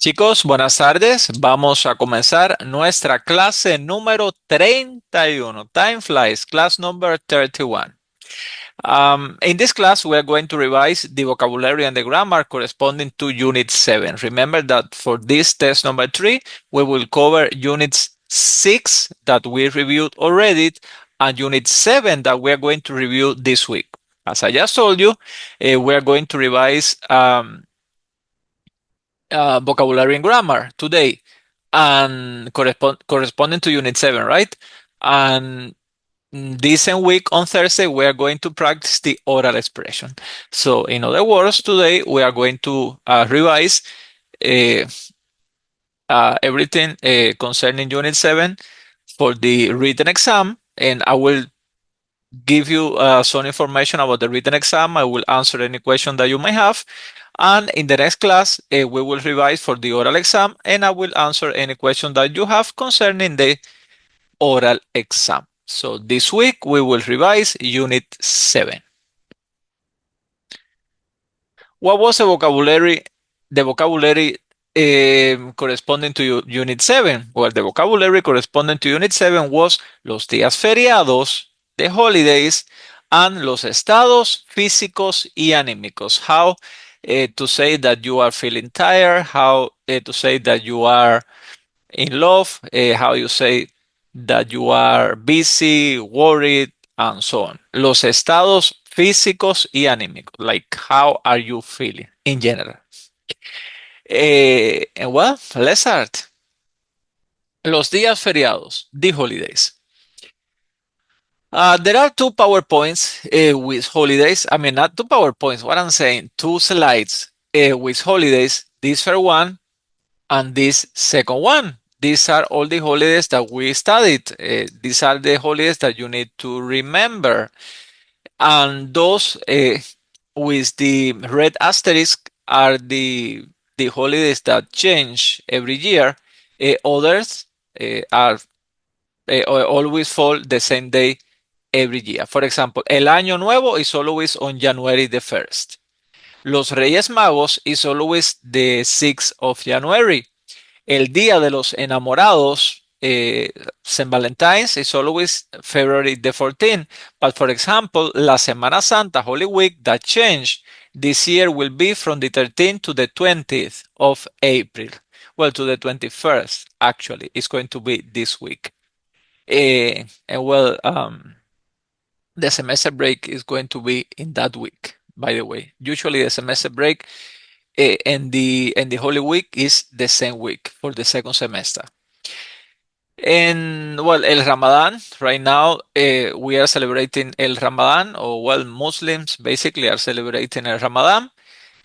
Chicos, buenas tardes. Vamos a comenzar nuestra clase número 31. Time flies, class number 31. In this class, we are going to revise the vocabulary and the grammar corresponding to Unit 7. Remember that for this test number 3, we will cover Units 6 that we reviewed already and Unit 7 that we are going to review this week. As I just told you, we are going to revise vocabulary and grammar today and corresponding to Unit 7, right? And this same week on Thursday, we are going to practice the oral expression. So, in other words, today we are going to revise uh, everything concerning Unit 7 for the written exam, and I will give you some information about the written exam. I will answer any question that you may have. And in the next class, we will revise for the oral exam, and I will answer any question that you have concerning the oral exam. So this week, we will revise Unit 7. What was the vocabulary corresponding to Unit 7? Well, the vocabulary corresponding to Unit 7 was los días feriados, the holidays, and los estados físicos y anímicos. How to say that you are feeling tired, how to say that you are in love, how you say that you are busy, worried, and so on. Los estados físicos y anímicos, like how are you feeling in general. Well, let's start. Los días feriados, the holidays. There are two PowerPoints with holidays. I mean, not two PowerPoints, what I'm saying, two slides with holidays. This first one and this second one. These are all the holidays that we studied. These are the holidays that you need to remember. And those with the red asterisk are the holidays that change every year. Others are always fall the same day every year. For example, el Año Nuevo is always on January the 1st. Los Reyes Magos is always the 6th of January. El Día de los Enamorados, St. Valentine's, is always February the 14th. But for example, la Semana Santa, Holy Week, that changed this year will be from the 13th to the 20th of April. Well, to the 21st, actually, it's going to be this week. And well, the semester break is going to be in that week, by the way. Usually the semester break and the Holy Week is the same week for the second semester. And well, El Ramadan, right now we are celebrating El Ramadan, or well, Muslims basically are celebrating El Ramadan.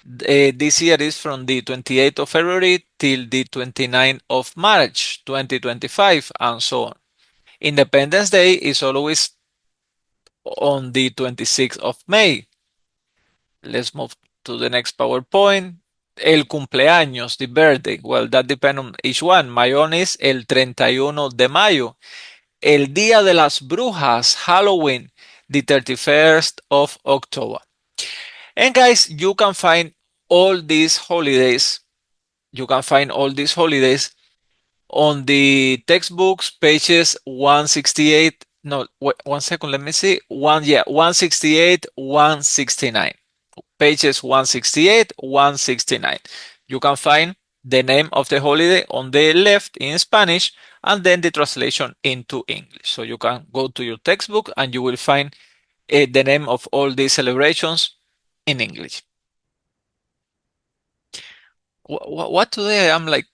This year is from the 28th of February till the 29th of March 2025, and so on. Independence Day is always on the 26th of May. Let's move to the next PowerPoint. El cumpleaños, the birthday. Well, that depends on each one. My own is el 31 de mayo. El Día de las Brujas, Halloween, the 31st of October. And guys, you can find all these holidays. You can find all these holidays on the textbooks, pages 168. No, wait, 1 second, let me see. 168, 169. Pages 168, 169. You can find the name of the holiday on the left in Spanish and then the translation into English. So you can go to your textbook and you will find the name of all these celebrations in English. What today I'm like,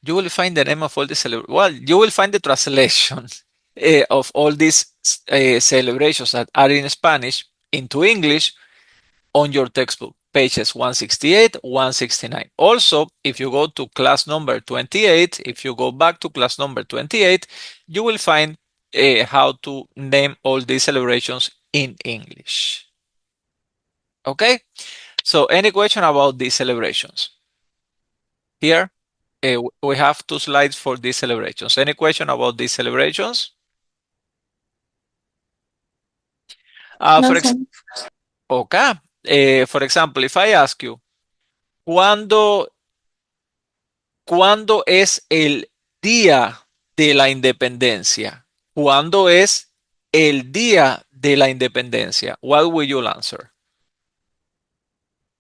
you will find the name of all the celebrations. Well, you will find the translation of all these celebrations that are in Spanish into English on your textbook, pages 168, 169. Also, if you go to class number 28, if you go back to class number 28, you will find how to name all these celebrations in English. Okay? So any question about these celebrations? Here, we have two slides for these celebrations. Any question about these celebrations? No sé. Okay. For example, if I ask you, ¿cuándo ¿Cuándo es el día de la independencia? ¿Cuándo es el día de la independencia? What will you answer?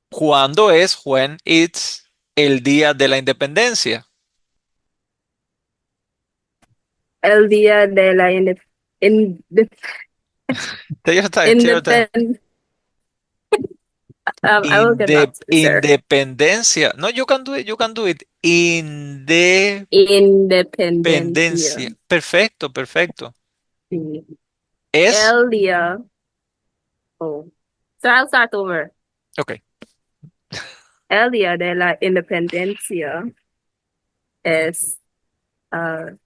¿Cuándo es when it's el día de la independencia? El día de la Take your time, take your time. independ. I will get back to you, sir. Independencia. No, you can do it, you can do it. Independencia. Independencia. Perfecto, perfecto. Sí. Es, El día. Oh. So I'll start over. ok, El día de la independencia es uh,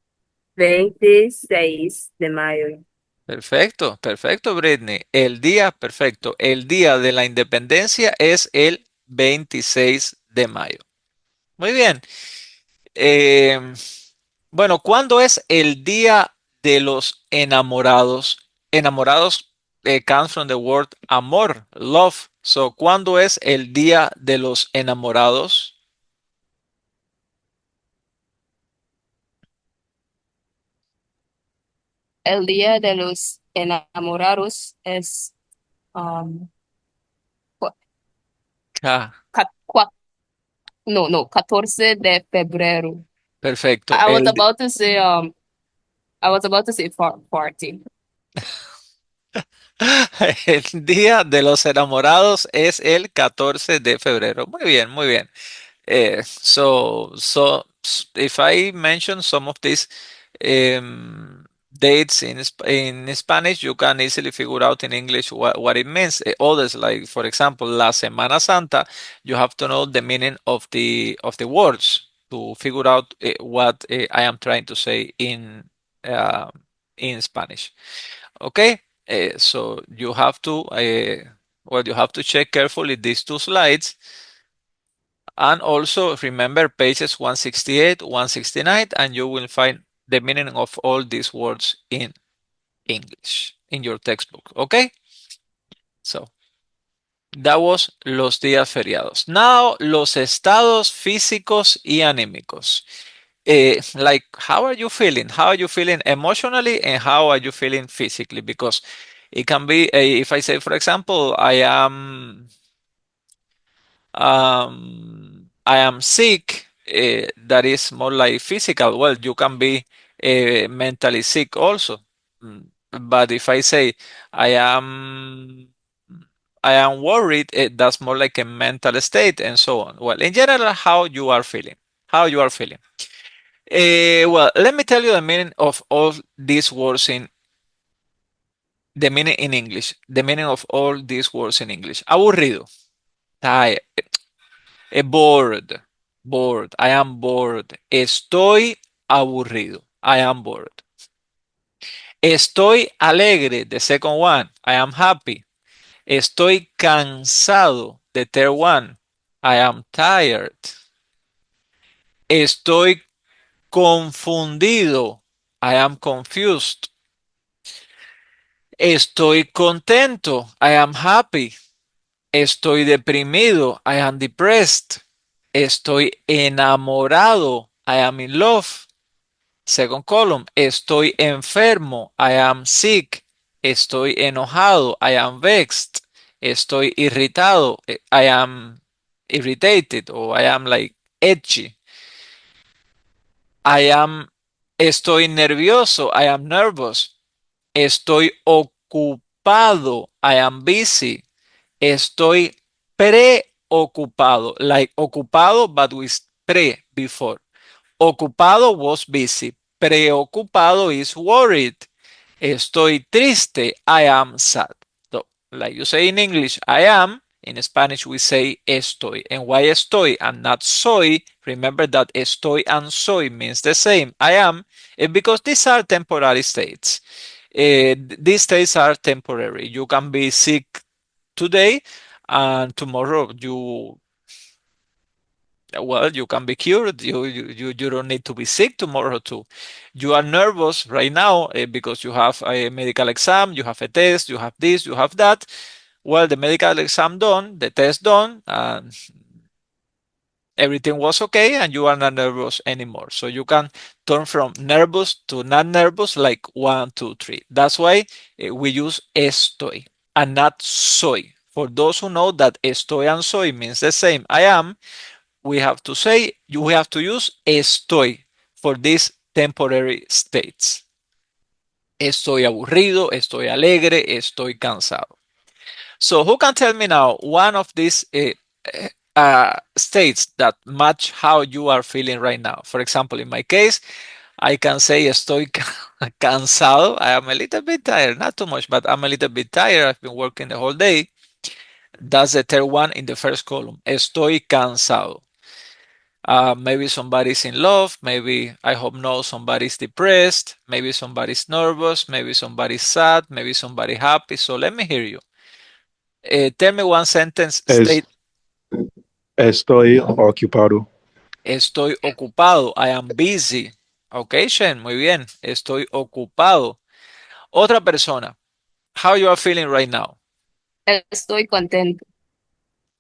26 de mayo. perfecto, perfecto, Britney. El día, perfecto. El día de la independencia es el 26 de mayo. Muy bien. Em, bueno, ¿cuándo es el día de los enamorados? Enamorados comes from the word amor, love. So, ¿cuándo es el día de los enamorados? El día de los enamorados es um, cua- Ah, no, 14 de febrero. perfecto. I was about to say I was about to say 40. El día de los enamorados es el 14 de febrero. Muy bien, muy bien. If I mention some of these dates in Spanish, you can easily figure out in English what it means. Others, like for example, La Semana Santa, you have to know the meaning of the words to figure out what I am trying to say uh, in Spanish. Okay, so you have to check carefully these two slides and also remember pages 168, 169, and you will find the meaning of all these words in English in your textbook. Okay, so that was los días feriados. Now, los estados físicos y anímicos. Like, how are you feeling? How are you feeling emotionally and how are you feeling physically? Because it can be, if I say, for example, I am sick, that is more like physical. Well, you can be mentally sick also. Mm, But if I say I am I am worried, that's more like a mental state and so on. Well, in general, how you are feeling. How you are feeling. Well, let me tell you the meaning of all these words in the meaning in English. The meaning of all these words in English. Aburrido. Tired. Bored. Bored. I am bored. Estoy aburrido. I am bored. Estoy alegre. The second one. I am happy. Estoy cansado. The third one. I am tired. Estoy confundido. I am confused. Estoy contento. I am happy. Estoy deprimido. I am depressed. Estoy enamorado. I am in love. Second column. Estoy enfermo. I am sick. Estoy enojado. I am vexed. Estoy irritado. I am irritated or I am like edgy. I am. Estoy nervioso. I am nervous. Estoy ocupado. I am busy. Estoy preocupado, like ocupado, but with pre before. Ocupado was busy. Preocupado is worried. Estoy triste. I am sad. So, like you say in English, I am. In Spanish, we say estoy. And why estoy and not soy? Remember that estoy and soy means the same. I am. Because these are temporary states. These states are temporary. You can be sick today and tomorrow you can be cured. You don't need to be sick tomorrow too. You are nervous right now because you have a medical exam, you have a test, you have this, you have that. Well, the medical exam done, the test done, and Everything was okay and you are not nervous anymore. So you can turn from nervous to not nervous like one, two, three. That's why we use estoy and not soy. For those who know that estoy and soy means the same, I am, we have to say, we have to use estoy for these temporary states. Estoy aburrido, estoy alegre, estoy cansado. So who can tell me now one of these states that match how you are feeling right now? For example, in my case, I can say estoy cansado. I am a little bit tired, not too much, but I'm a little bit tired. I've been working the whole day. That's the third one in the first column. Estoy cansado. Maybe somebody's in love. Maybe, I hope no, somebody's depressed. Maybe somebody's nervous. Maybe somebody's sad. Maybe somebody happy. So let me hear you. Tell me one sentence. Es, State, estoy ocupado. estoy ocupado. I am busy. Ok, Shen, muy bien. Estoy ocupado. Otra persona. How you are feeling right now? Estoy contento.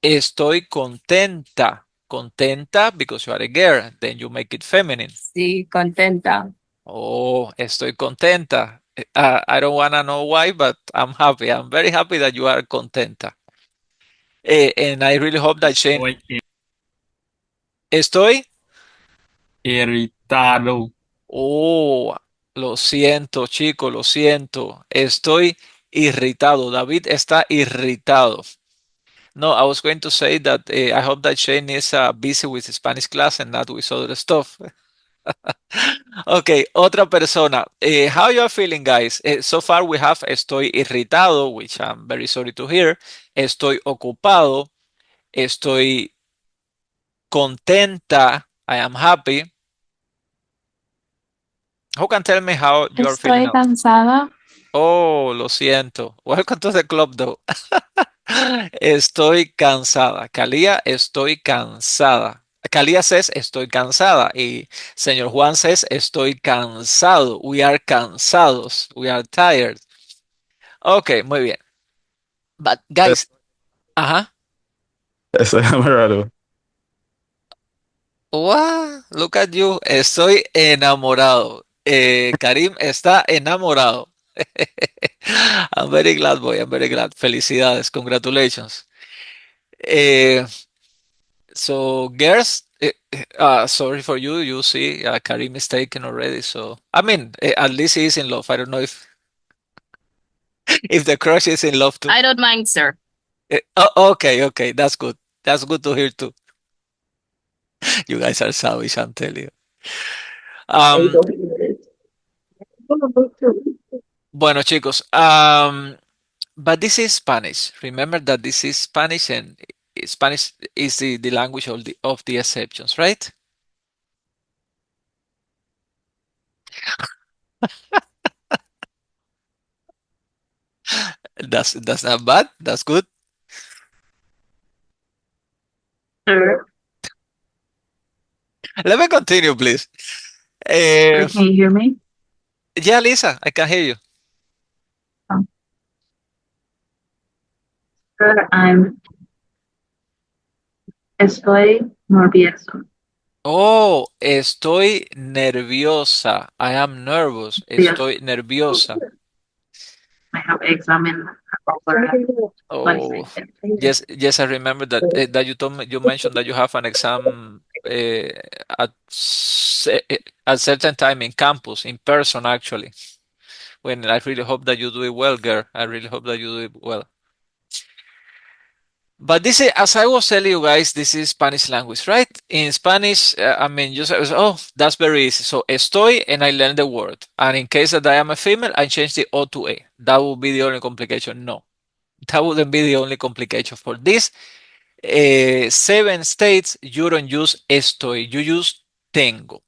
Estoy contenta. Contenta because you are a girl. Then you make it feminine. Sí, contenta. Oh, estoy contenta. I don't want to know why, but I'm happy. I'm very happy that you are contenta. And I really hope that Shane, Estoy estoy. irritado. Oh, lo siento, chico, lo siento. Estoy irritado. David está irritado. No, I was going to say that I hope that Shane is busy with Spanish class and not with other stuff. Okay, otra persona. How you are feeling, guys? So far we have estoy irritado, which I'm very sorry to hear. Estoy ocupado. Estoy contenta. I am happy. Who can tell me how you are feeling Estoy now? cansada. Oh, lo siento. Welcome to the club, though. Estoy cansada. Kalia, estoy cansada. Kalia says, estoy cansada. Y señor Juan says, estoy cansado. We are cansados. We are tired. Ok, muy bien. But guys, ajá. Estoy enamorado. What? Look at you. Estoy enamorado. Karim está enamorado. I'm very glad, boy. I'm very glad. Felicidades. Congratulations. Eh, so, girls, sorry for you. You see, Karim is taken already. So, I mean, at least he is in love. I don't know if if the crush is in love too. I don't mind, sir. Okay, okay. That's good. That's good to hear too. You guys are savage, I'm telling you. Um, bueno, chicos. But this is Spanish. Remember that this is Spanish, and Spanish is the language of the exceptions, right? That's not bad. That's good. Sure. Let me continue, please. Can you hear me? Yeah, Lisa, I can hear you. Um, sure, estoy nervioso. Oh, estoy nerviosa. I am nervous. Yes, Estoy nerviosa. I have examen over Oh, 22nd. yes, yes, I remember that that you told me, you mentioned that you have an exam at at certain time in campus, in person, actually. When I really hope that you do it well, girl. I really hope that you do it well. But this is, as I was telling you guys, this is Spanish language, right? In Spanish, I mean, you say, oh, that's very easy. So estoy, and I learn the word. And in case that I am a female, I change the O to A. That would be the only complication. No, that wouldn't be the only complication. For this 7 states, you don't use estoy, you use tengo.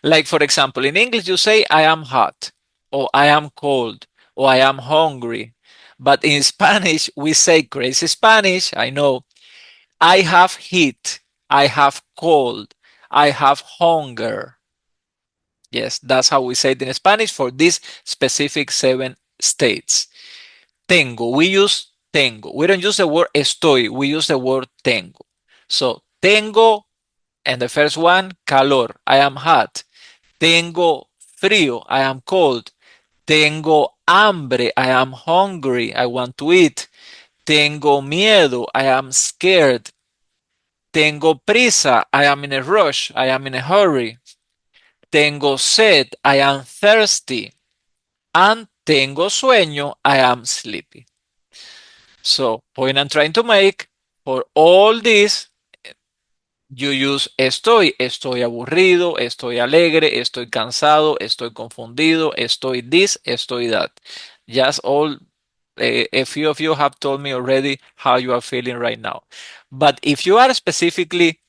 Like, for example, in English, you say, I am hot, or I am cold, or I am hungry. But in Spanish, we say crazy Spanish, I know. I have heat, I have cold, I have hunger. Yes, that's how we say it in Spanish for these specific 7 states. Tengo, we use tengo. We don't use the word estoy, we use the word tengo. So, tengo And the first one, calor, I am hot. Tengo frío, I am cold. Tengo hambre, I am hungry, I want to eat. Tengo miedo, I am scared. Tengo prisa, I am in a rush, I am in a hurry. Tengo sed, I am thirsty. And tengo sueño, I am sleepy. So, point I'm trying to make, for all this, you use estoy, estoy aburrido, estoy alegre, estoy cansado, estoy confundido, estoy this, estoy that. Just all, a few of you have told me already how you are feeling right now. But if you are specifically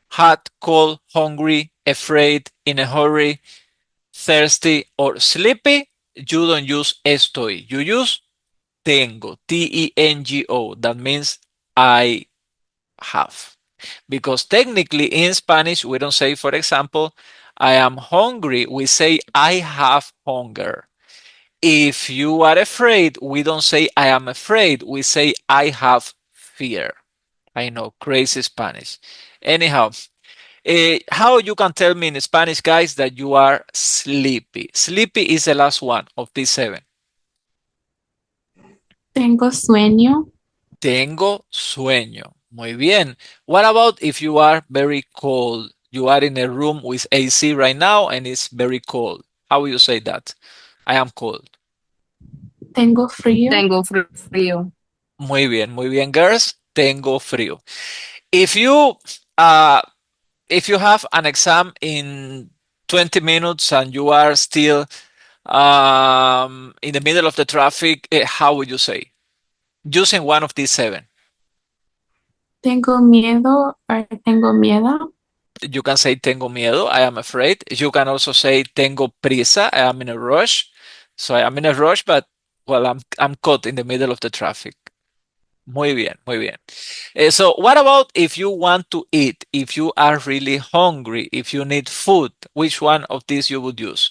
hot, cold, hungry, afraid, in a hurry, thirsty, or sleepy, you don't use estoy. You use tengo, T-E-N-G-O. That means I have. Because technically in Spanish, we don't say, for example, I am hungry. We say, I have hunger. If you are afraid, we don't say, I am afraid. We say, I have fear. I know, crazy Spanish. Anyhow, how you can tell me in Spanish, guys, that you are sleepy? Sleepy is the last one of these seven. Tengo sueño. Tengo sueño. Muy bien. What about if you are very cold? You are in a room with AC right now and it's very cold. How will you say that? I am cold. Tengo frío. Tengo frío. Muy bien, girls. Tengo frío. If you uh if you have an exam in 20 minutes and you are still in the middle of the traffic, how would you say? Using one of these seven. Tengo miedo or tengo miedo. You can say tengo miedo, I am afraid. You can also say tengo prisa, I am in a rush. So I am in a rush, but well, I'm caught in the middle of the traffic. Muy bien, muy bien. So what about if you want to eat, if you are really hungry, if you need food, which one of these you would use?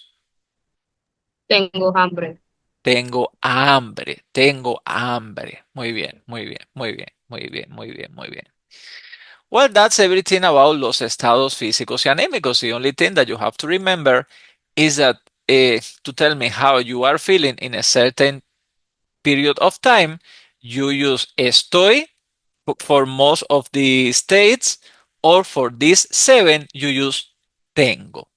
Tengo hambre. Tengo hambre, tengo hambre. Muy bien, muy bien, muy bien, muy bien, muy bien, muy bien. Well, that's everything about los estados físicos y anímicos. The only thing that you have to remember is that to tell me how you are feeling in a certain period of time, you use estoy for most of the states, or for these seven, you use tengo.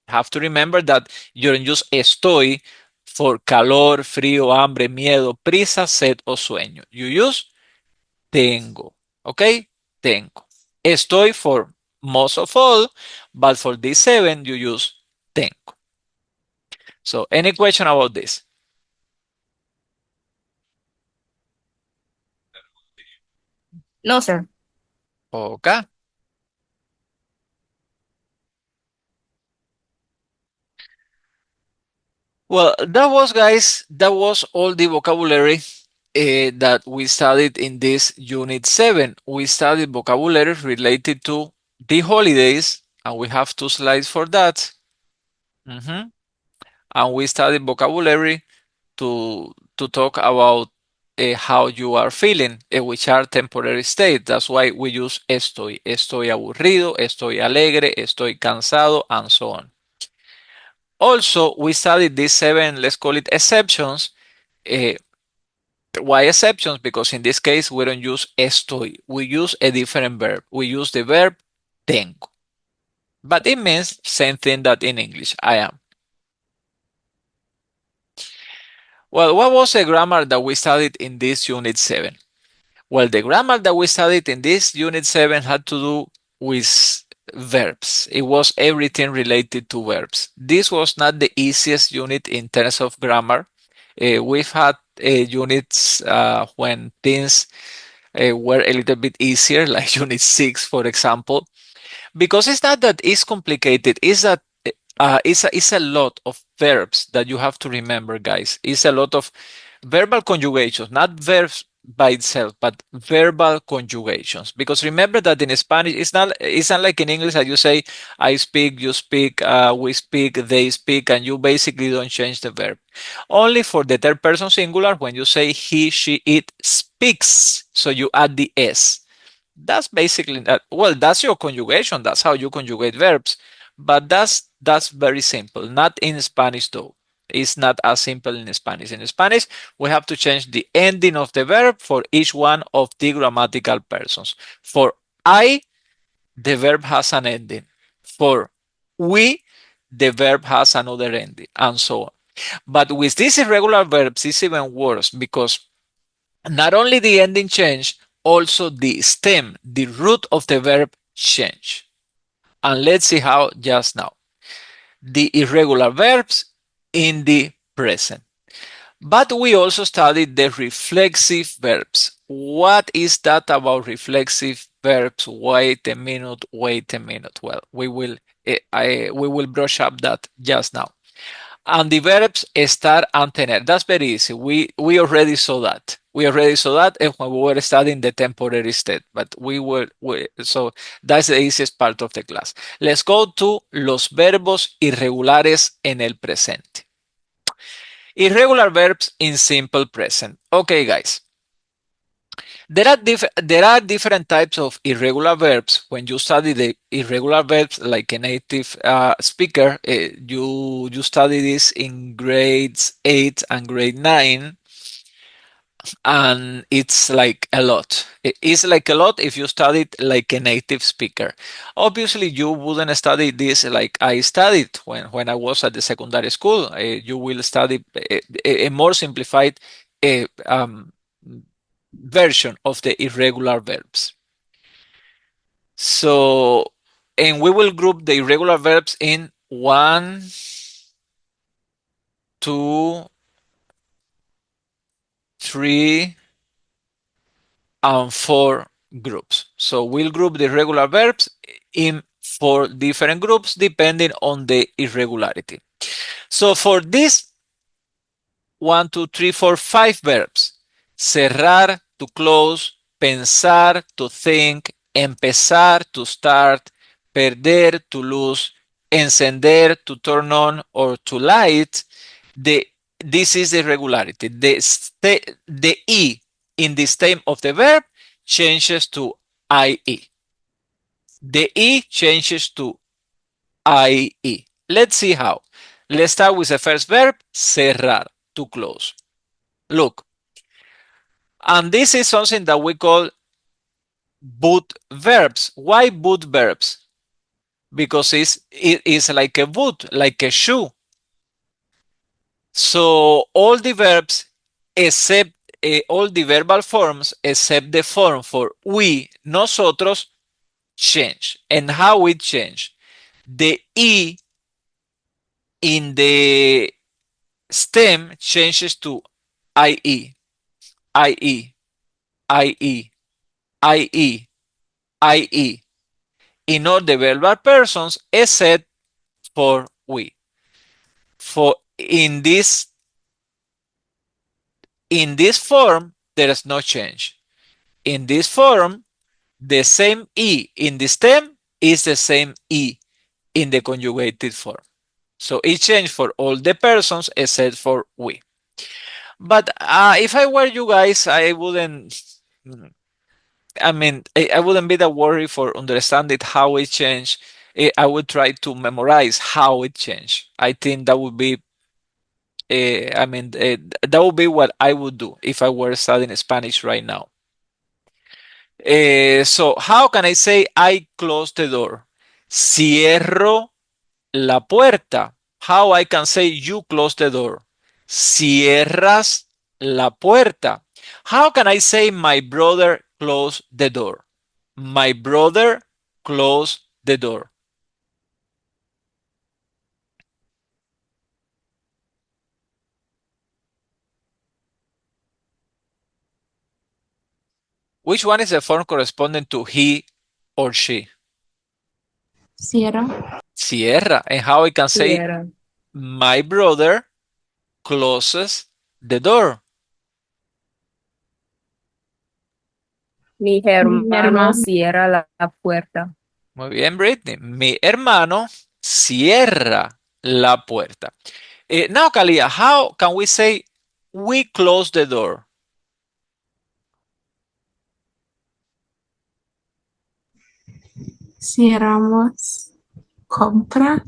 Have to remember that you don't use estoy for calor, frío, hambre, miedo, prisa, sed o sueño. You use tengo. Okay? Tengo. Estoy for most of all, but for these seven, you use tengo. So, any question about this? No, sir. Okay. Well, that was, guys, that was all the vocabulary that we studied in this unit 7. We studied vocabulary related to the holidays, and we have 2 slides for that. And we studied vocabulary to talk about how you are feeling, which are temporary states. That's why we use estoy. Estoy aburrido, estoy alegre, estoy cansado, and so on. Also, we studied these 7, let's call it exceptions. Why exceptions? Because in this case, we don't use estoy. We use a different verb. We use the verb tengo. But it means same thing that in English, I am. Well, what was the grammar that we studied in this unit 7? Well, the grammar that we studied in this unit 7 had to do with verbs. It was everything related to verbs. This was not the easiest unit in terms of grammar. We've had units when things were a little bit easier, like unit 6, for example, because it's not that it's complicated, it's that it's a lot of verbs that you have to remember, guys. It's a lot of verbal conjugations, not verbs by itself, but verbal conjugations. Because remember that in Spanish, it's not like in English that you say, I speak, you speak, we speak, they speak, and you basically don't change the verb. Only for the third person singular, when you say he, she, it speaks, so you add the S. That's basically that. Well, that's your conjugation. That's how you conjugate verbs. But that's very simple. Not in Spanish though. It's not as simple in Spanish. In Spanish, we have to change the ending of the verb for each one of the grammatical persons. For I, the verb has an ending. For we, the verb has another ending, and so on. But with these irregular verbs, it's even worse because not only the ending change, also the stem, the root of the verb change. And let's see how just now. The irregular verbs in the present. But we also studied the reflexive verbs. What is that about reflexive verbs? Wait a minute, wait a minute. Well, we will brush up that just now. And the verbs estar and tener. That's very easy. We already saw that. We already saw that when we were studying the temporary state. But so that's the easiest part of the class. Let's go to los verbos irregulares en el presente. Irregular verbs in simple present. Okay, guys. There are different types of irregular verbs. When you study the irregular verbs like a native speaker, you study this in grades 8 and grade 9, and it's like a lot. It's like a lot if you study it like a native speaker. Obviously, you wouldn't study this like I studied when I was at the secondary school. You will study a more simplified uh, um, version of the irregular verbs. So, and we will group the irregular verbs in 1, 2, 3, and 4 groups. So we'll group the irregular verbs in 4 different groups depending on the irregularity. So for this 1, 2, 3, 4, 5 verbs, cerrar, to close, pensar, to think, empezar, to start, perder, to lose, encender, to turn on, or to light, this is the regularity. The E in the stem of the verb changes to IE. The E changes to IE. Let's see how. Let's start with the first verb, cerrar, to close. Look, and this is something that we call boot verbs. Why boot verbs? Because it is like a boot, like a shoe. So all the verbs except all the verbal forms except the form for we, nosotros, change. And how it change? The E in the stem changes to IE, IE, IE, IE, IE in all the verbal persons except for we. For in this form, there is no change. In this form, the same E in the stem is the same E in the conjugated form. So it changed for all the persons except for we. But if I were you guys, I wouldn't. I mean, I wouldn't be that worried for understanding how it changed. I would try to memorize how it changed. I think that would be. That would be what I would do if I were studying Spanish right now. So how can I say I close the door? Cierro la puerta. How I can say you close the door? Cierras la puerta. How can I say my brother closed the door? My brother closed the door. Which one is the form corresponding to he or she? Cierra. Cierra. And how I can say Cierra. my brother closes the door. Mi Mi hermano hermano. cierra la puerta. Muy bien, Britney. Mi hermano cierra la puerta. Now, Kalia, how can we say we close the door? Cerramos compras.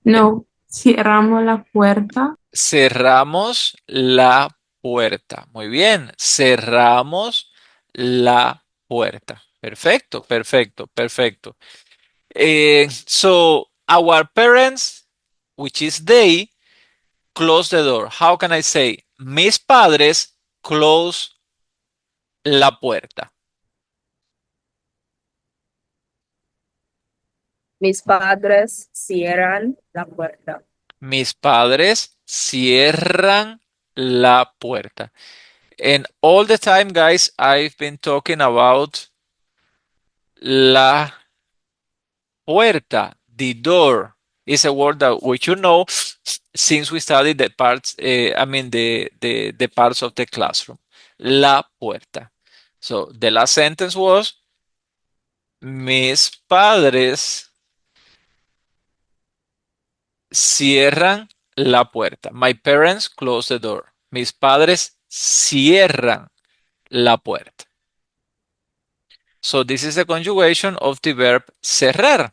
No, cerramos la puerta. Cerramos la puerta. Muy bien. Cerramos la puerta. Perfecto, perfecto, perfecto. So our parents, which is they, close the door. How can I say? Mis padres close la puerta. Mis padres cierran la puerta. Mis padres cierran la puerta. And all the time, guys, I've been talking about la puerta. The door is a word that which you know since we studied the parts, the parts of the classroom. La puerta. So the last sentence was, mis padres cierran la puerta. My parents close the door. Mis padres cierran la puerta. So this is the conjugation of the verb cerrar.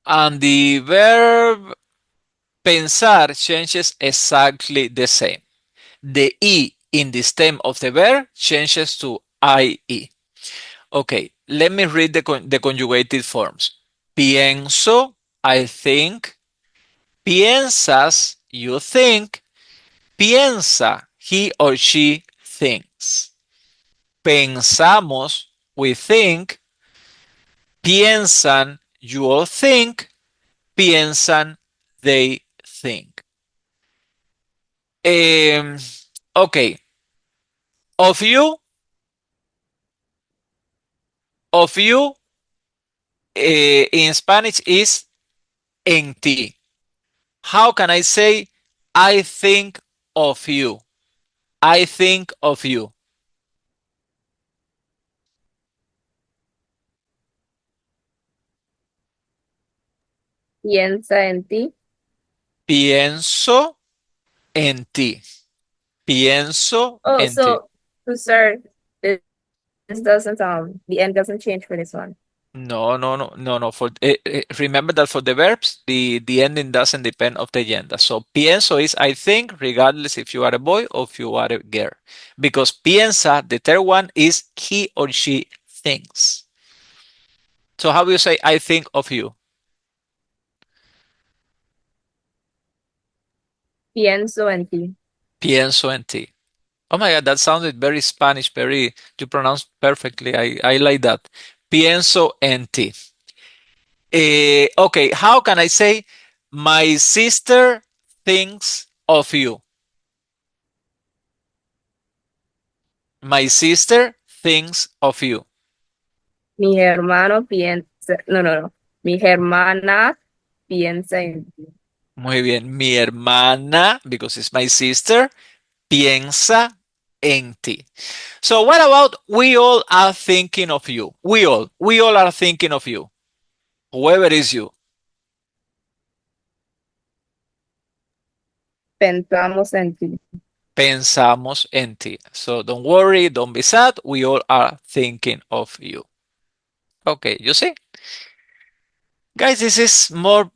And the verb pensar changes exactly the same. The E in the stem of the verb changes to IE. Okay, let me read the conjugated forms. Pienso, I think. Piensas, you think. Piensa, he or she thinks. Pensamos, we think. Piensan, you all think. Piensan, they think. Okay, of you, in Spanish is en ti. How can I say I think of you? I think of you. Piensa en ti. Pienso en ti. Pienso Oh, en ti. so to start, this doesn't the end doesn't change for this one. No, no, no, no, no. Remember that for the verbs, the ending doesn't depend of the gender. So pienso is I think, regardless if you are a boy or if you are a girl. Because piensa, the third one, is he or she thinks. So how do you say I think of you? Pienso en ti. Pienso en ti. Oh my God, that sounded very Spanish, you pronounced perfectly. I like that. Pienso en ti. Okay, how can I say my sister thinks of you? My sister thinks of you. Mi hermano piensa, no. Mi hermana piensa en ti. Muy bien. Mi hermana, because it's my sister, piensa en ti. So what about we all are thinking of you? We all are thinking of you. Whoever is you. Pensamos en ti. Pensamos en ti. So don't worry, don't be sad. We all are thinking of you. Okay, you see? Guys, this is more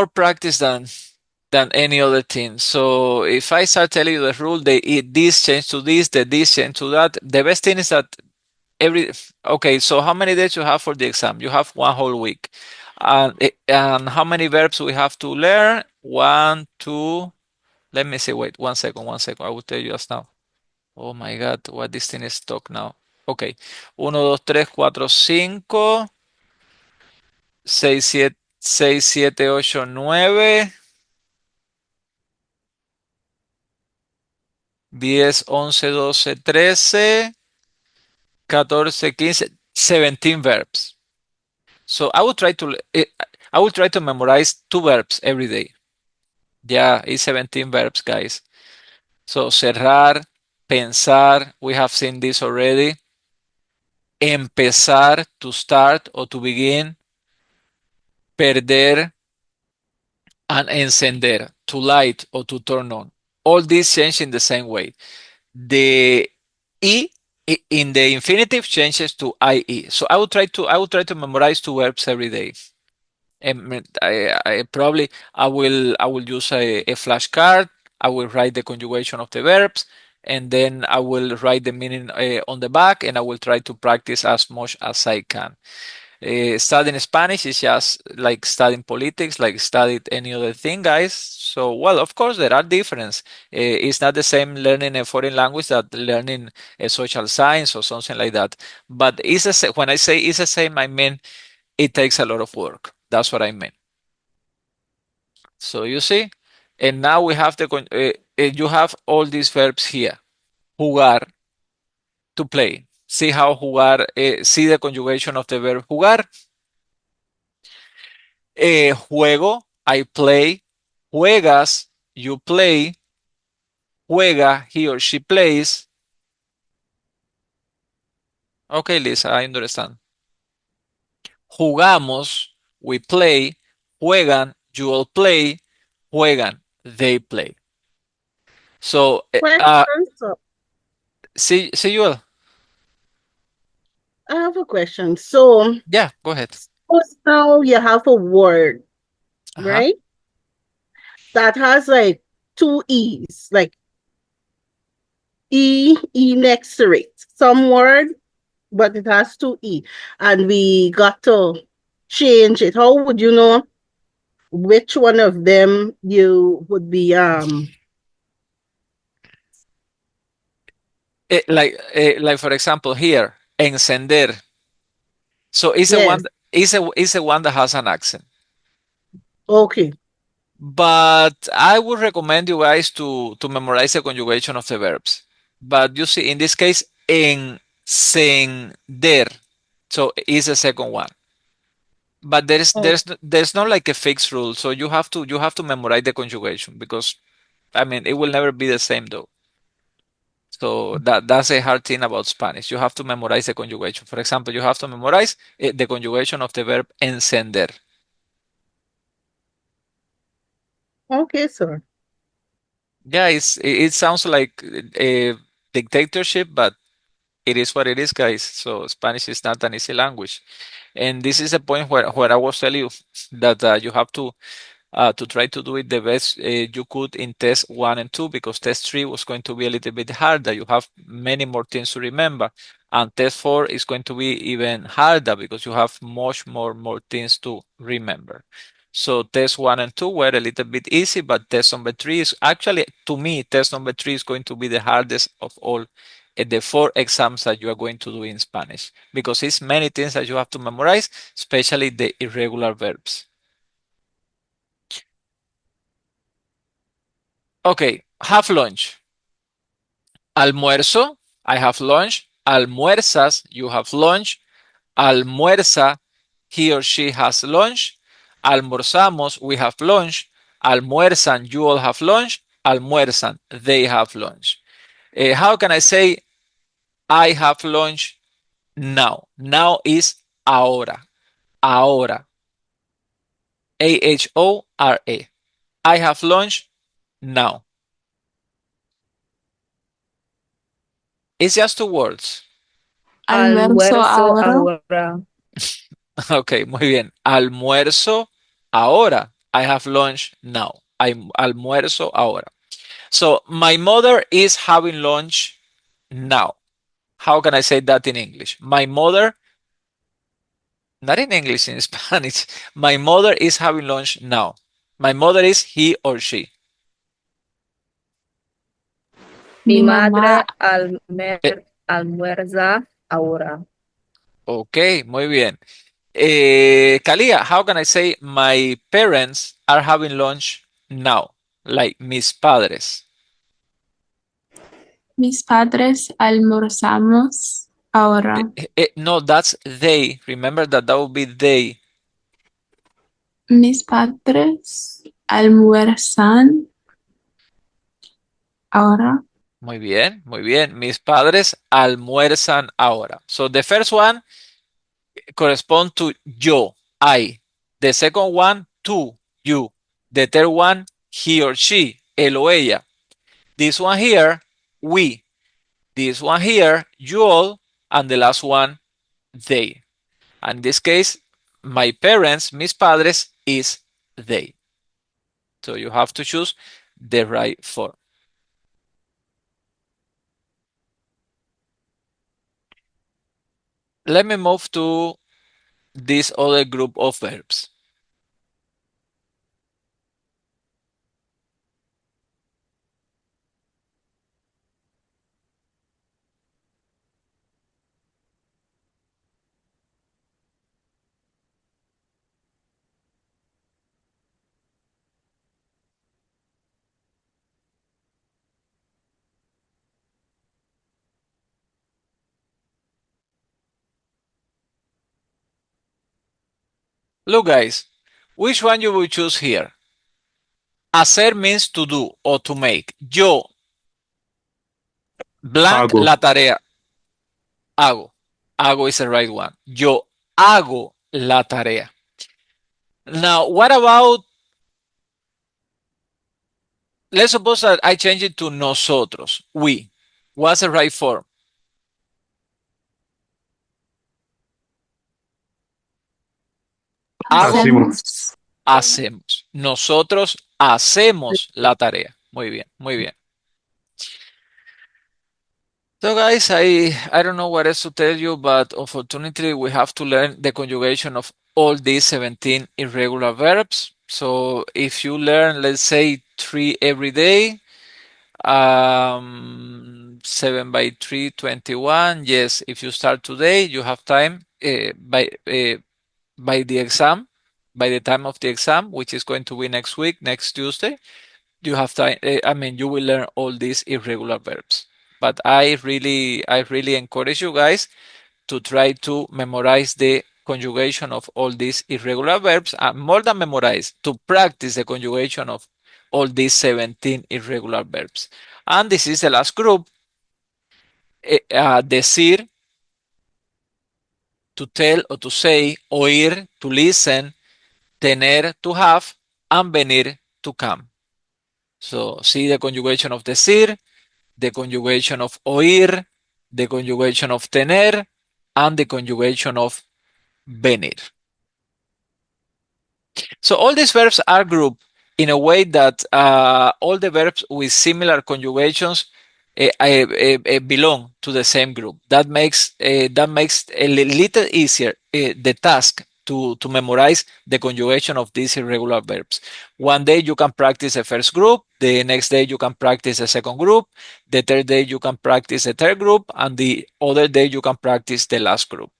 practice than any other thing. So if I start telling you the rule, this change to this, the this change to that, the best thing is that okay, so how many days you have for the exam? You have one whole week. And how many verbs we have to learn? One, two, let me see, wait, one second. I will tell you just now. Oh my God, what this thing is stuck now. Okay. 1, 2, 3, 4, 5, 6, 7, 6, 7, 8, 9, 10, 11, 12, 13, 14, 15, 17 verbs. So I will try to memorize 2 verbs every day. Yeah, it's 17 verbs, guys. So cerrar, pensar, we have seen this already. Empezar, to start or to begin. Perder and encender, to light or to turn on. All these change in the same way. The E In the infinitive changes to IE. So I will try to memorize two verbs every day. And I probably I will use a flashcard. I will write the conjugation of the verbs, and then I will write the meaning on the back, and I will try to practice as much as I can. Studying Spanish is just like studying politics, like studying any other thing, guys. So, well, of course, there are differences. It's not the same learning a foreign language that learning a social science or something like that. But when I say it's the same, I mean it takes a lot of work. That's what I mean. So you see, and now we have you have all these verbs here. Jugar, to play. See how jugar, see the conjugation of the verb jugar. Juego, I play. Juegas, you play. Juega, he or she plays. Okay, Lisa, I understand. Jugamos, we play. Juegan, you all play. Juegan, they play. So, Question. So see you all. I have a question. So Yeah, go ahead. suppose now you have a word, Uh-huh. right? That has like two E's, like E next to it. Some word, but it has two E. And we got to change it. How would you know which one of them you would be Like for example here, encender. So it's the one yes. is the one that has an accent. Okay. But I would recommend you guys to memorize the conjugation of the verbs. But you see, in this case, encender. So is the second one. But Oh, there's not like a fixed rule. So you have to memorize the conjugation because I mean it will never be the same though. So that's a hard thing about Spanish. You have to memorize the conjugation. For example, you have to memorize the conjugation of the verb encender. okay, sir. Yeah, it sounds like a dictatorship, but it is what it is, guys. So Spanish is not an easy language. And this is the point where I was telling you that you have to try to do it the best you could in test one and two, because test three was going to be a little bit harder. You have many more things to remember. And test four is going to be even harder because you have much more things to remember. So test one and two were a little bit easy, but test number three is actually, to me, test number three is going to be the hardest of all the four exams that you are going to do in Spanish, because it's many things that you have to memorize, especially the irregular verbs. Okay, have lunch. Almuerzo, I have lunch. Almuerzas, you have lunch. Almuerza, he or she has lunch. Almorzamos, we have lunch. Almuerzan, you all have lunch. Almuerzan, they have lunch. How can I say I have lunch now? Now is ahora. Ahora. Ahora. I have lunch now. It's just two words. Almuerzo Almuerzo ahora. ahora. Ok, muy bien. Almuerzo ahora. I have lunch now. Almuerzo ahora. So, my mother is having lunch now. How can I say that in English? My mother, not in English, in Spanish. My mother is having lunch now. My mother is he or she. Mi Mi mamá, madre Eh, almuerza ahora. ok, muy bien. Kalia, how can I say my parents are having lunch now? Like mis padres. mis padres almorzamos ahora. No, that's they. Remember that would be they. Mis padres almuerzan ahora. Muy bien, muy bien. Mis padres almuerzan ahora. So the first one correspond to yo, I. The second one, to, you. The third one, he or she, él o ella. This one here, we. This one here, you all, and the last one, they. And in this case, my parents, mis padres, is they. So you have to choose the right form. Let me move to this other group of verbs. Look, guys, which one you will choose here? Hacer means to do or to make. Yo, blank Hago. la tarea. Hago. Hago is the right one. Yo hago la tarea. Now, what about, let's suppose that I change it to nosotros, we. What's the right form? Hago, Hacemos. hacemos. Nosotros hacemos la tarea. Muy bien, muy bien. So guys, I don't know what else to tell you, but unfortunately we have to learn the conjugation of all these 17 irregular verbs. So if you learn, let's say 3 every day, 7 by 3, 21. Yes, if you start today, you have time by the exam, by the time of the exam, which is going to be next week, next Tuesday, you have time. I mean, you will learn all these irregular verbs. But I really encourage you guys to try to memorize the conjugation of all these irregular verbs, and more than memorize, to practice the conjugation of all these 17 irregular verbs. And this is the last group. Decir, to tell or to say, oír, to listen, tener, to have, and venir, to come. So see the conjugation of decir, the conjugation of oír, the conjugation of tener, and the conjugation of venir. So all these verbs are grouped in a way that all the verbs with similar conjugations belong to the same group. That makes a little easier the task to memorize the conjugation of these irregular verbs. One day you can practice the first group, the next day you can practice the second group, the third day you can practice the third group, and the other day you can practice the last group.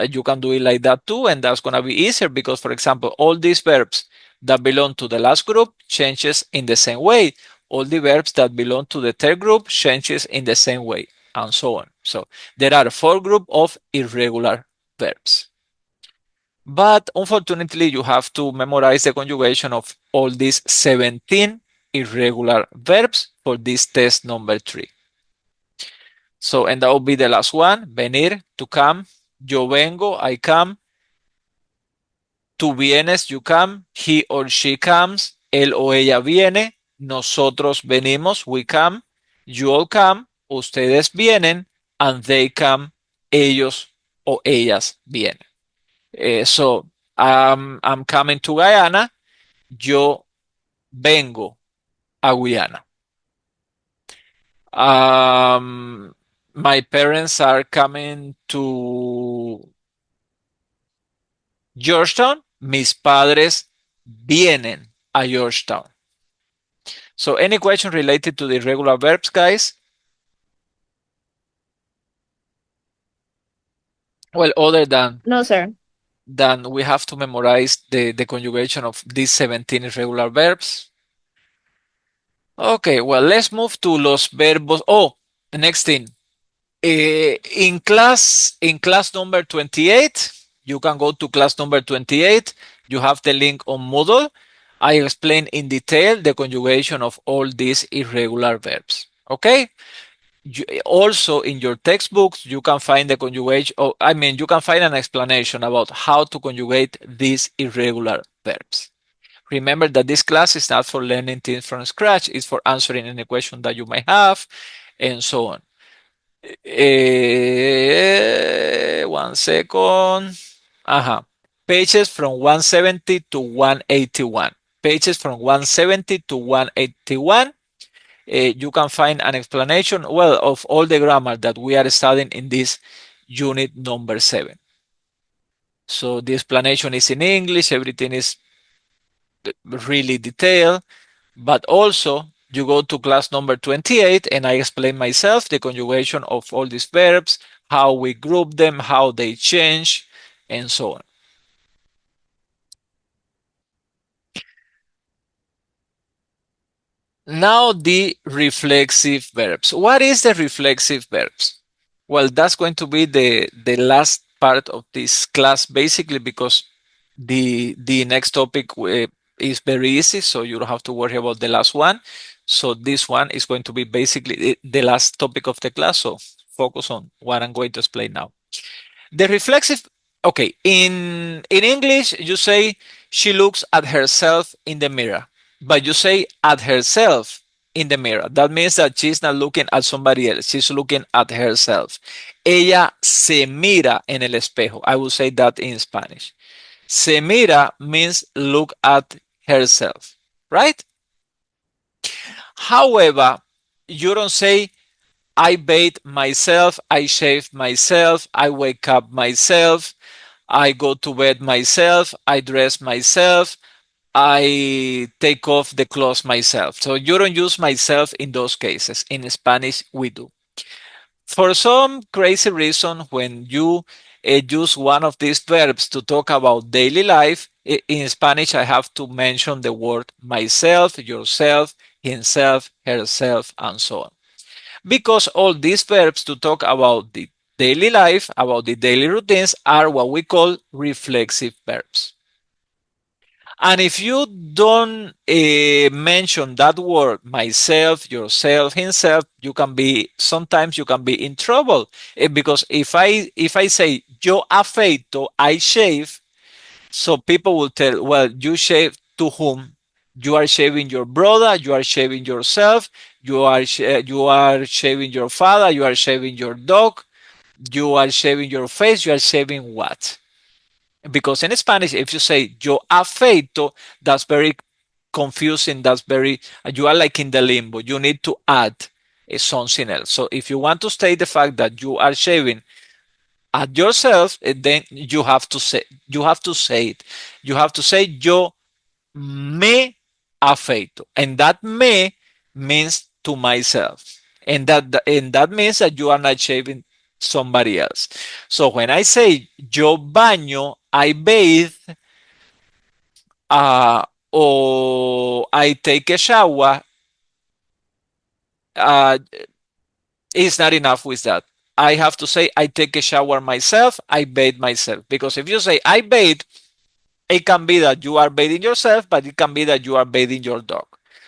You can do it like that too, and that's going to be easier because, for example, all these verbs that belong to the last group changes in the same way. All the verbs that belong to the third group changes in the same way, and so on. So there are 4 groups of irregular verbs. But unfortunately, you have to memorize the conjugation of all these 17 irregular verbs for this test number 3. So, and that will be the last one, venir, to come, yo vengo, I come, tú vienes, you come, he or she comes, él o ella viene, nosotros venimos, we come, you all come, ustedes vienen, and they come, ellos o ellas vienen. So, I'm coming to Guyana, yo vengo a Guyana. My parents are coming to Georgetown. Mis padres vienen a Georgetown. So any question related to the irregular verbs, guys? Well, other No, sir. than we have to memorize the conjugation of these 17 irregular verbs. Okay, well, let's move to los verbos. Oh, the next thing. In class number 28, you can go to class number 28. You have the link on Moodle. I explain in detail the conjugation of all these irregular verbs. Okay. Also, in your textbooks, you can find the conjugation. You can find an explanation about how to conjugate these irregular verbs. Remember that this class is not for learning things from scratch. It's for answering any question that you might have, and so on. One second. Pages from 170 to 181. Pages from 170 to 181. You can find an explanation, well, of all the grammar that we are studying in this unit number 7. So the explanation is in English, everything is really detailed, but also you go to class number 28 and I explain myself the conjugation of all these verbs, how we group them, how they change, and so on. Now the reflexive verbs. What is the reflexive verbs? Well, that's going to be the last part of this class, basically, because the next topic is very easy, so you don't have to worry about the last one. So this one is going to be basically the last topic of the class. So focus on what I'm going to explain now. The reflexive, okay, in English, you say she looks at herself in the mirror, but you say at herself in the mirror. That means that she's not looking at somebody else, she's looking at herself. Ella se mira en el espejo. I will say that in Spanish. Se mira means look at herself, right? However, you don't say I bathe myself, I shave myself, I wake up myself, I go to bed myself, I dress myself, I take off the clothes myself. So you don't use myself in those cases. In Spanish, we do. For some crazy reason, when you use one of these verbs to talk about daily life, in Spanish, I have to mention the word myself, yourself, himself, herself, and so on. Because all these verbs to talk about the daily life, about the daily routines, are what we call reflexive verbs. And if you don't mention that word, myself, yourself, himself, you can be, sometimes you can be in trouble. Because if I say yo afeito, I shave, so people will tell, well, you shave to whom? You are shaving your brother, you are shaving yourself, you are shaving your father, you are shaving your dog, you are shaving your face, you are shaving what? Because in Spanish, if you say yo afeito, that's very confusing. That's very, you are like in the limbo. You need to add something else. So if you want to state the fact that you are shaving at yourself, then you have to say it. You have to say yo me afeito. And that me means to myself. And that means that you are not shaving somebody else. So when I say yo baño, I bathe, uh, or I take a shower, uh, it's not enough with that. I have to say I take a shower myself, I bathe myself. Because if you say I bathe, it can be that you are bathing yourself, but it can be that you are bathing your dog.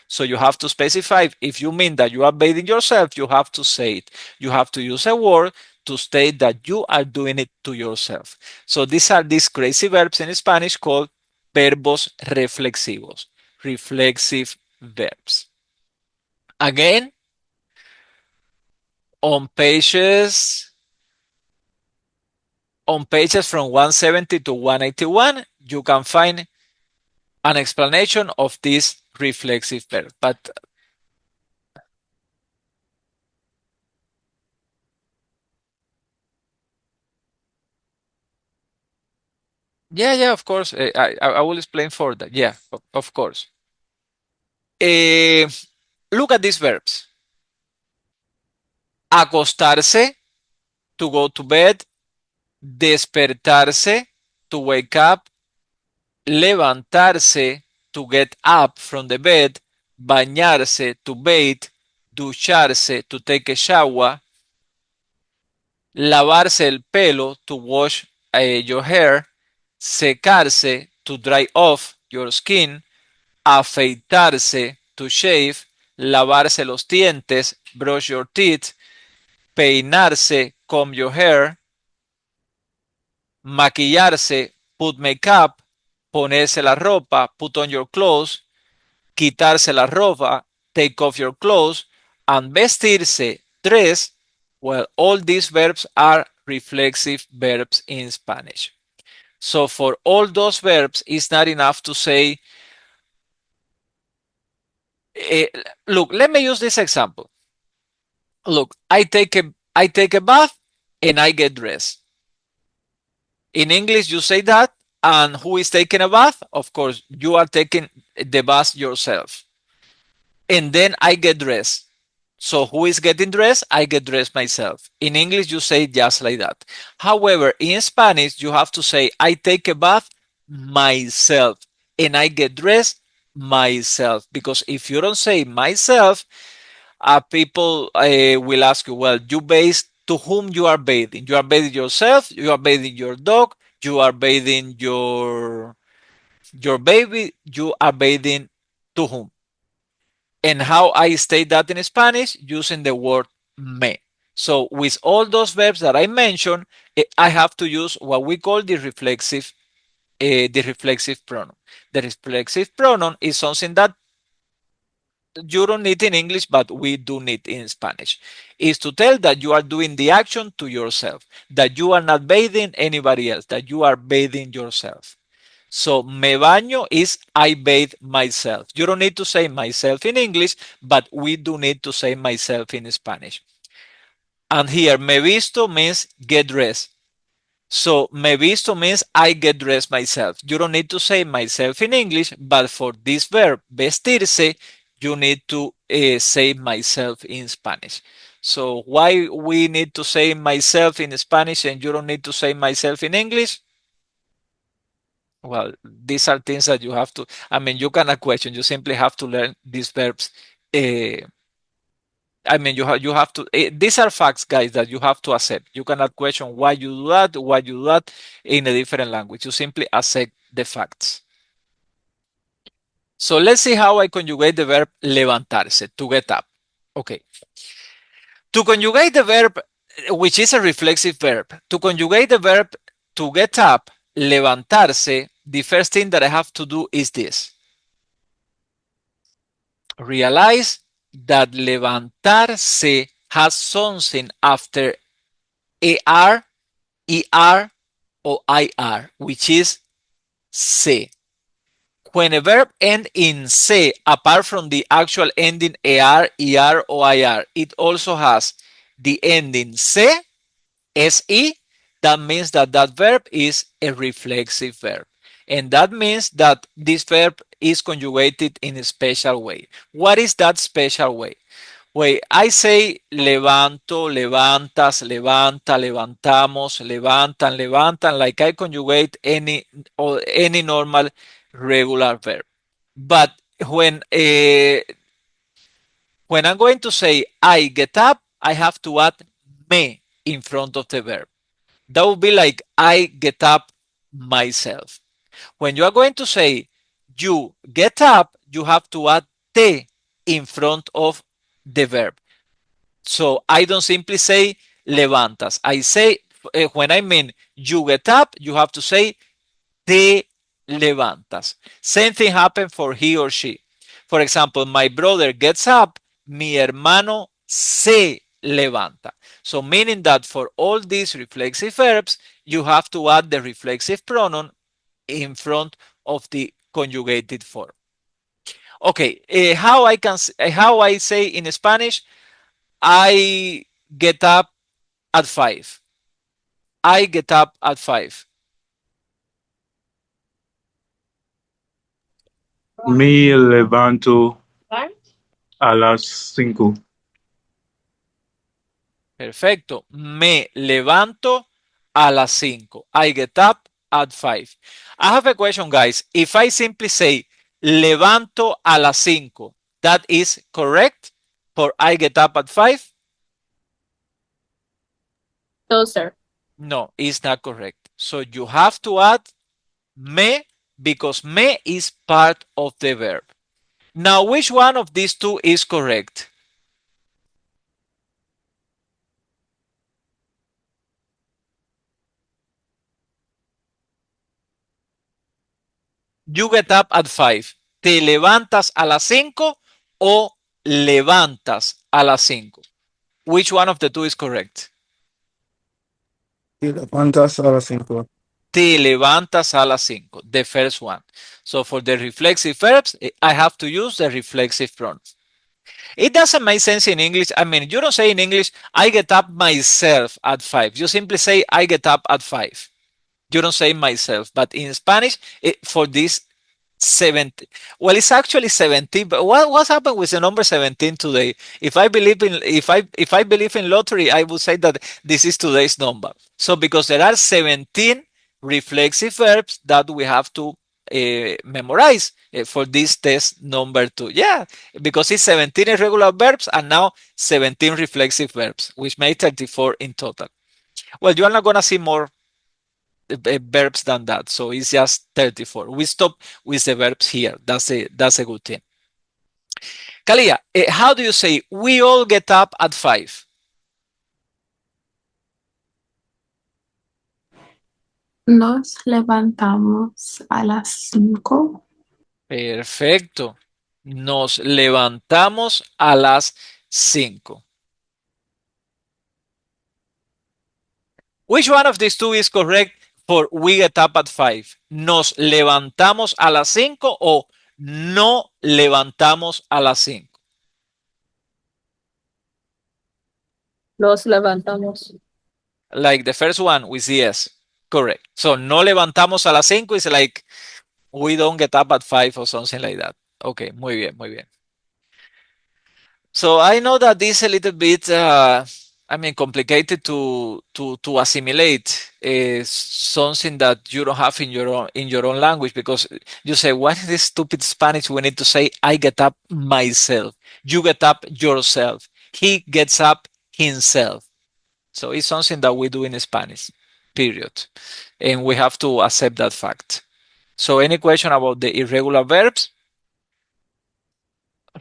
So you have to specify. If you mean that you are bathing yourself, you have to say it. You have to use a word to state that you are doing it to yourself. So these are these crazy verbs in Spanish called verbos reflexivos, reflexive verbs. Again, on pages from 170 to 181, you can find an explanation of this reflexive verb. But yeah, of course, I will explain for that. Yeah, of course. Look at these verbs. Acostarse, to go to bed. Despertarse, to wake up. Levantarse, to get up from the bed. Bañarse, to bathe. Ducharse, to take a shower. Lavarse el pelo, to wash your hair. Secarse, to dry off your skin. Afeitarse, to shave. Lavarse los dientes, brush your teeth. Peinarse, comb your hair. Maquillarse, put makeup. Ponerse la ropa, put on your clothes. Quitarse la ropa, take off your clothes. And vestirse, dress, Well, all these verbs are reflexive verbs in Spanish. So for all those verbs, it's not enough to say, eh, look, let me use this example. Look, I take a bath and I get dressed. In English, you say that, and who is taking a bath? Of course, you are taking the bath yourself. And then I get dressed. So who is getting dressed? I get dressed myself. In English, you say just like that. However, in Spanish, you have to say, I take a bath myself and I get dressed myself. Because if you don't say myself, people will ask you, well, you base to whom you are bathing. You are bathing yourself, you are bathing your dog, you are bathing your baby, you are bathing to whom? And how I state that in Spanish using the word me. So with all those verbs that I mentioned, I have to use what we call the reflexive pronoun. The reflexive pronoun is something that you don't need in English, but we do need in Spanish. Is to tell that you are doing the action to yourself, that you are not bathing anybody else, that you are bathing yourself. So me baño is I bathe myself. You don't need to say myself in English, but we do need to say myself in Spanish. And here me visto means get dressed. So me visto means I get dressed myself. You don't need to say myself in English, but for this verb vestirse, you need to say myself in Spanish. So why we need to say myself in Spanish and you don't need to say myself in English? Well, these are things that you have to, I mean, you cannot question. You simply have to learn these verbs. Uh, I mean, you have to, these are facts, guys, that you have to accept. You cannot question why you do that, why you do that in a different language. You simply accept the facts. So let's see how I conjugate the verb levantarse, to get up. Okay. To conjugate the verb, which is a reflexive verb, to conjugate the verb to get up, levantarse, the first thing that I have to do is this. Realize that levantarse has something after AR, ER, or IR, which is se. When a verb ends in se, apart from the actual ending AR, ER, or IR, it also has the ending se, SE. That means that that verb is a reflexive verb. And that means that this verb is conjugated in a special way. What is that special way? Wait, I say levanto, levantas, levanta, levantamos, levantan, levantan, like I conjugate any or any normal regular verb. But when I'm going to say I get up, I have to add me in front of the verb. That would be like I get up myself. When you are going to say you get up, you have to add te in front of the verb. So I don't simply say levantas. I say, when I mean you get up, you have to say te levantas. Same thing happened for he or she. For example, my brother gets up, mi hermano se levanta. So meaning that for all these reflexive verbs, you have to add the reflexive pronoun in front of the conjugated form. Okay, how I say in Spanish, I get up at 5. I get up at 5. Me levanto a las 5. Perfecto. Me levanto a las 5. I get up at 5. I have a question, guys. If I simply say levanto a las 5, that is correct for I get up at 5? No, sir. No, it's not correct. So you have to add me because me is part of the verb. Now, which one of these two is correct? You get up at 5. ¿Te levantas a las 5 o levantas a las 5? Which one of the two is correct? Te levantas a las 5. Te levantas a las 5, the first one. So for the reflexive verbs, I have to use the reflexive pronouns. It doesn't make sense in English. I mean, you don't say in English, I get up myself at 5. You simply say, I get up at 5. You don't say myself. But in Spanish, for this 17, well, it's actually 17. But what's happened with the number 17 today? If I believe in lottery, I would say that this is today's number. So because there are 17 reflexive verbs that we have to memorize for this test number 2. Yeah, because it's 17 irregular verbs and now 17 reflexive verbs, which make 34 in total. Well, you are not going to see more verbs than that. So it's just 34. We stop with the verbs here. That's a good thing. Kalia, how do you say we all get up at 5? Nos levantamos a las 5. Perfecto. Nos levantamos a las 5. Which one of these two is correct for we get up at 5? ¿Nos levantamos a las 5 o no levantamos a las 5? Nos levantamos. Like the first one with yes. Correct. So no levantamos a las 5 is like we don't get up at 5 or something like that. Okay, muy bien, muy bien. So I know that this is a little bit, complicated to assimilate something that you don't have in your own language, because you say, what is this stupid Spanish? We need to say, I get up myself. You get up yourself. He gets up himself. So it's something that we do in Spanish, period. And we have to accept that fact. So any question about the irregular verbs?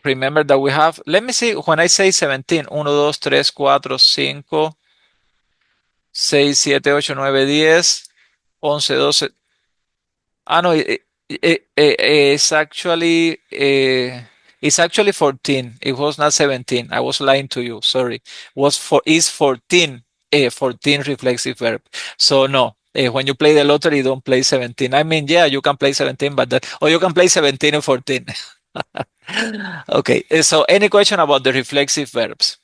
Remember that we have, let me see, when I say 17, 1, 2, 3, 4, 5, 6, 7, 8, 9, 10, 11, 12. Ah, no, it's actually 14. It was not 17. I was lying to you. Sorry. It's 14, 14 reflexive verb. So no, when you play the lottery, don't play 17. I mean, yeah, you can play 17, or you can play 17 and 14. Okay, so any question about the reflexive verbs?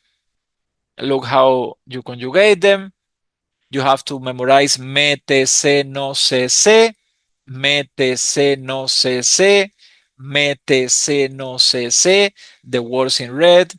Look how you conjugate them. You have to memorize me, te, se, no, se, me, te, se, no, se, me, te, se, no, se, the words in red.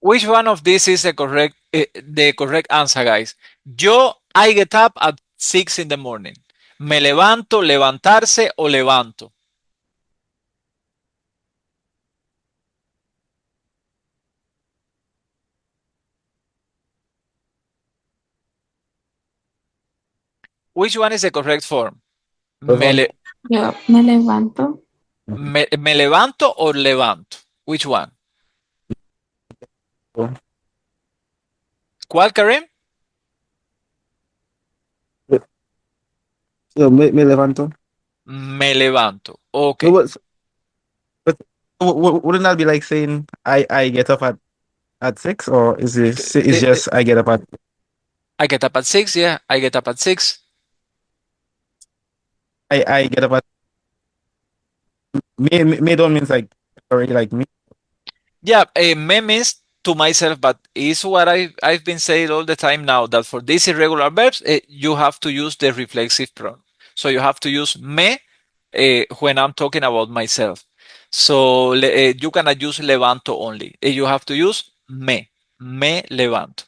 Which one of these is the correct answer, guys? I get up at 6 in the morning. Me levanto, levantarse o levanto. Which one is the correct form? Me, Yo me levanto. me levanto or levanto? Which one? ¿Cuál, Karim? So, me levanto. Me levanto. Okay. So, but wouldn't that be like saying I get up at 6, or is it's just I get up at I get up at 6, yeah. I get up at 6. I get up at me don't means like already like me. Yeah, me means to myself, but it's what I've been saying all the time now, that for these irregular verbs, you have to use the reflexive pronoun. So you have to use me when I'm talking about myself. So you cannot use levanto only. You have to use me. Me levanto.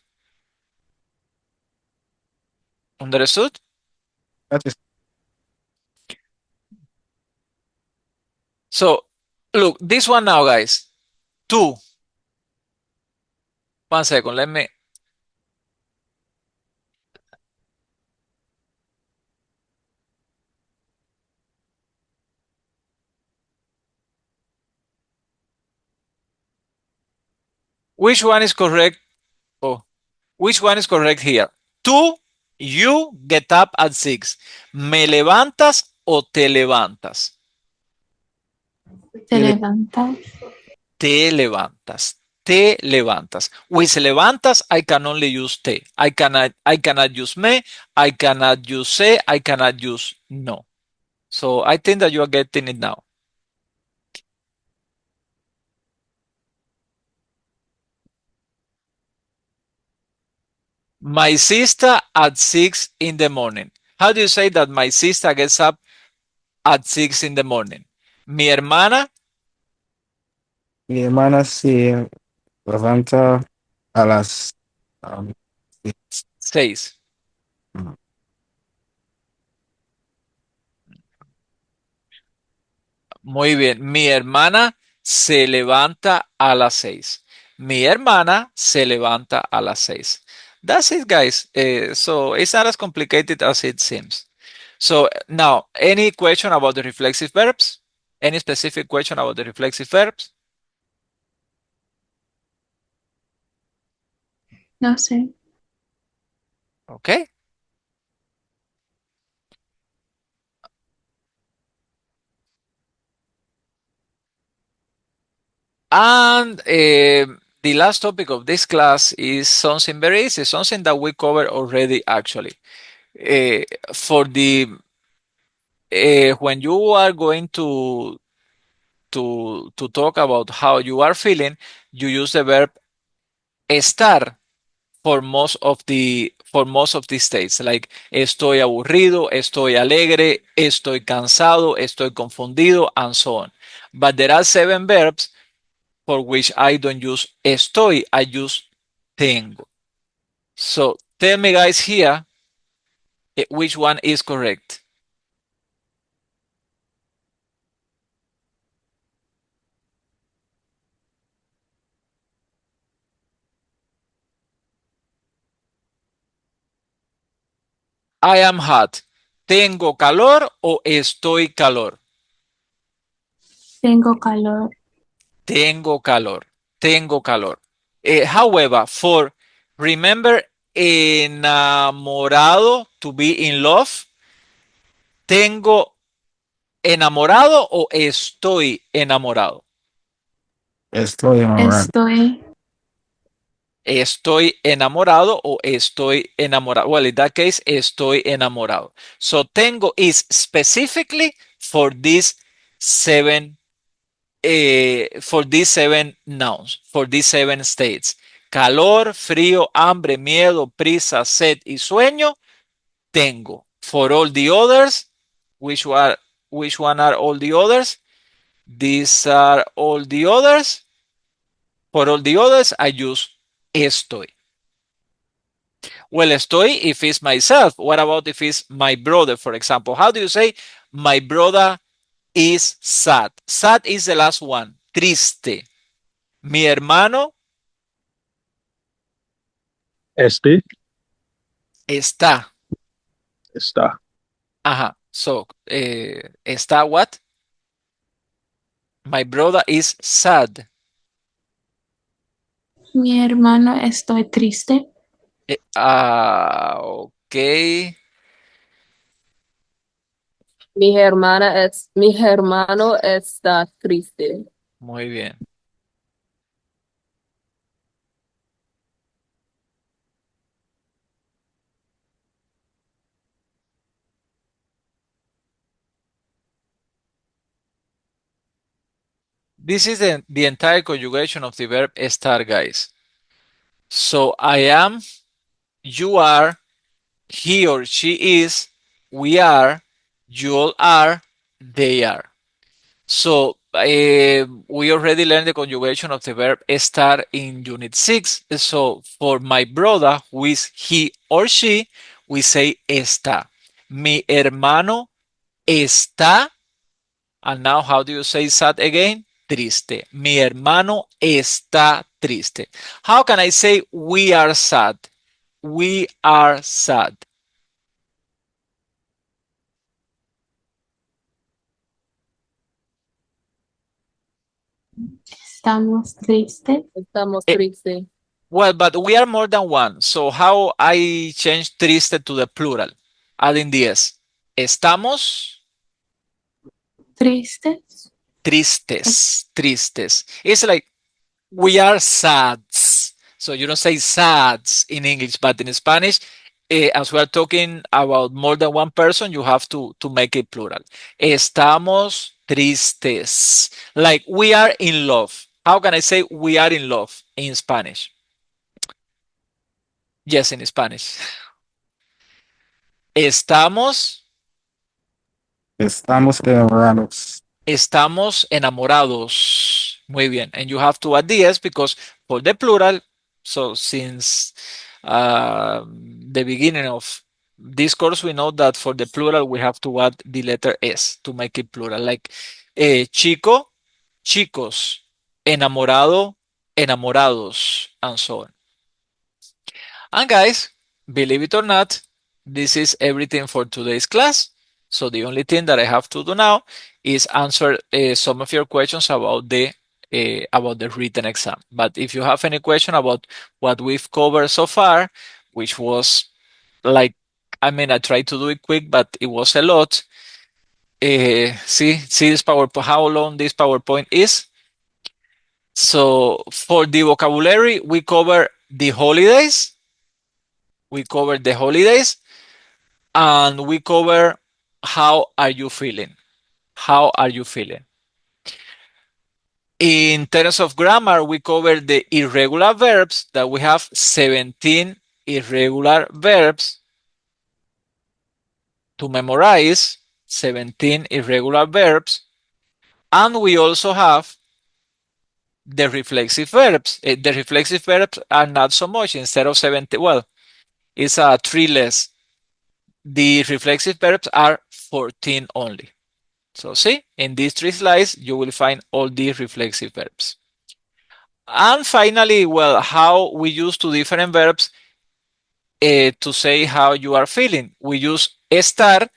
Understood? That is So look, this one now, guys. 2. 1 second. Which one is correct? Oh, which one is correct here? Tú, you get up at 6. ¿Me levantas o te levantas? Te levantas. Te levantas. Te levantas. With levantas, I can only use te. I cannot use me. I cannot use se. I cannot use no. So I think that you are getting it now. My sister at 6 in the morning. How do you say that my sister gets up at 6 in the morning? Mi hermana, Mi hermana se levanta a las um, 6. mm, Muy bien. Mi hermana se levanta a las 6. Mi hermana se levanta a las 6. That's it, guys. So it's not as complicated as it seems. So now, any question about the reflexive verbs? Any specific question about the reflexive verbs? No sé. Okay. And the last topic of this class is something very easy, something that we covered already actually. Uh, for the when you are going to talk about how you are feeling, you use the verb estar for most of the states, like estoy aburrido, estoy alegre, estoy cansado, estoy confundido, and so on. But there are 7 verbs for which I don't use estoy, I use tengo. So tell me, guys, here which one is correct. I am hot. ¿Tengo calor o estoy calor? Tengo calor. Tengo calor. Tengo calor. However, for remember enamorado, to be in love, ¿tengo enamorado o estoy enamorado? estoy enamorado. Estoy enamorado o estoy enamorado. Well, in that case, estoy enamorado. So tengo is specifically for these 7 nouns, for these 7 states. Calor, frío, hambre, miedo, prisa, sed y sueño, tengo. For all the others, which one are all the others? These are all the others. For all the others, I use estoy. Well, estoy if it's myself. What about if it's my brother, for example? How do you say my brother is sad? Sad is the last one. Triste. Mi hermano Este está. está. Ajá. So, está what? My brother is sad. Mi hermano, estoy triste. Ok. Mi hermano está triste. Muy bien. This is the entire conjugation of the verb estar, guys. So, I am, you are, he or she is, we are, you all are, they are. So we already learned the conjugation of the verb estar in Unit 6. So for my brother, who is he or she, we say está. Mi hermano está. And now how do you say sad again? Triste. Mi hermano está triste. How can I say we are sad? We are sad. Estamos tristes. Estamos Eh, tristes. Well, but we are more than one. So how I change triste to the plural? Adding the S. Estamos Tristes. tristes. Tristes. It's like we are sads. So you don't say sads in English, but in Spanish, as we are talking about more than one person, you have to make it plural. Estamos tristes. Like we are in love. How can I say we are in love in Spanish? Yes, in Spanish. Estamos, Estamos enamorados. estamos enamorados. Muy bien. And you have to add the S because for the plural, so since the beginning of this course, we know that for the plural, we have to add the letter S to make it plural. Like chico, chicos, enamorado, enamorados, and so on. And guys, believe it or not, this is everything for today's class. So the only thing that I have to do now is answer some of your questions about the written exam. But if you have any question about what we've covered so far, which was like, I mean, I tried to do it quick, but it was a lot. See this PowerPoint, how long this PowerPoint is. So for the vocabulary, we cover the holidays. We cover the holidays and we cover how are you feeling? How are you feeling? In terms of grammar, we cover the irregular verbs that we have 17 irregular verbs to memorize, 17 irregular verbs. And we also have the reflexive verbs. The reflexive verbs are not so much instead of 70. Well, it's a 3 less. The reflexive verbs are 14 only. So see, in these 3 slides, you will find all the reflexive verbs. And finally, well, how we use 2 different verbs to say how you are feeling. We use estar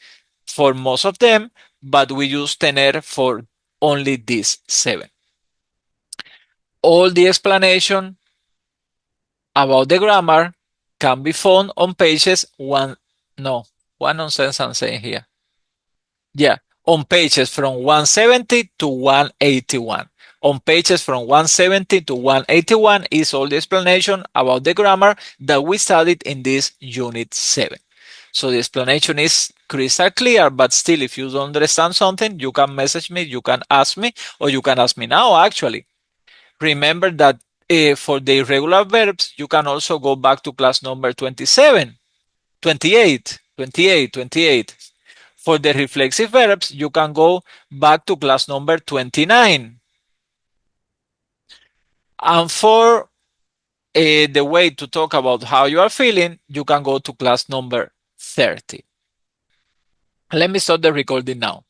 for most of them, but we use tener for only these 7. All the explanation about the grammar can be found on pages one nonsense I'm saying here. Yeah, on pages from 170 to 181. On pages from 170 to 181 is all the explanation about the grammar that we studied in this unit 7. So the explanation is crystal clear, but still, if you don't understand something, you can message me, you can ask me, or you can ask me now, actually. Remember that for the irregular verbs, you can also go back to class number 27, 28, 28, 28. For the reflexive verbs, you can go back to class number 29. And for the way to talk about how you are feeling, you can go to class number 30. Let me start the recording now.